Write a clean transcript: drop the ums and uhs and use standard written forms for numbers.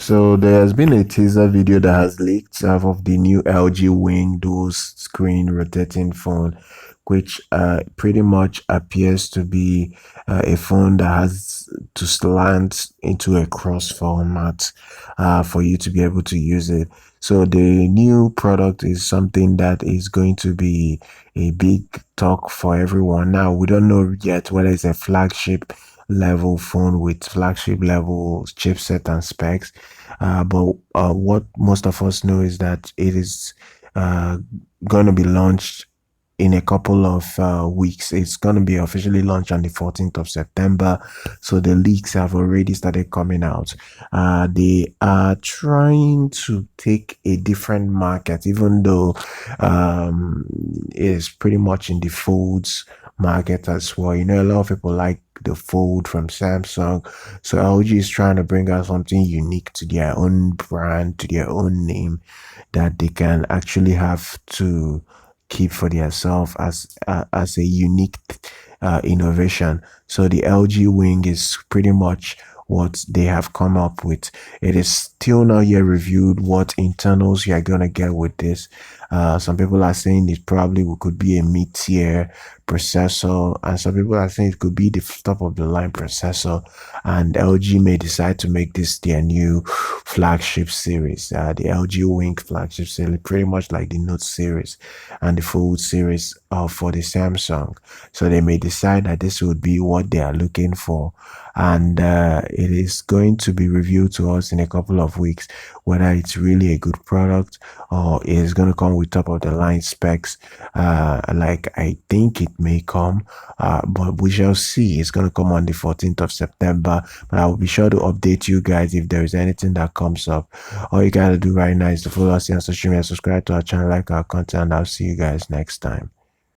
So there has been a teaser video that has leaked of the new LG Wing dual screen rotating phone, which pretty much appears to be a phone that has to slant into a cross format for you to be able to use it. So the new product is something that is going to be a big talk for everyone. Now, we don't know yet whether it's a flagship level phone with flagship level chipset and specs. But what most of us know is that it is uh, going to be launched in a couple of weeks. It's going to be officially launched on the 14th of September. So the leaks have already started coming out. They are trying to take a different market, even though um, it is pretty much in the folds market as well. You know, a lot of people like the fold from Samsung. So LG is trying to bring out something unique to their own brand, to their own name that they can actually have to keep for themselves as a unique innovation. So the LG Wing is pretty much what they have come up with. It is still not yet reviewed what internals you are gonna get with this. Some people are saying it probably could be a mid-tier processor, and some people are saying it could be the top of the line processor. And LG may decide to make this their new flagship series, the LG Wing flagship series, pretty much like the Note series and the Fold series for the Samsung. So they may decide that this would be what they are looking for, and it is going to be revealed to us in a couple of weeks whether it's really a good product or it is going to come with top of the line specs. Like I think it may come, but we shall see. It's going to come on the 14th of September, but I will be sure to update you guys if there is anything that comes up. All you gotta do right now is to follow us on social media, subscribe to our channel, like our content, and I'll see you guys next time.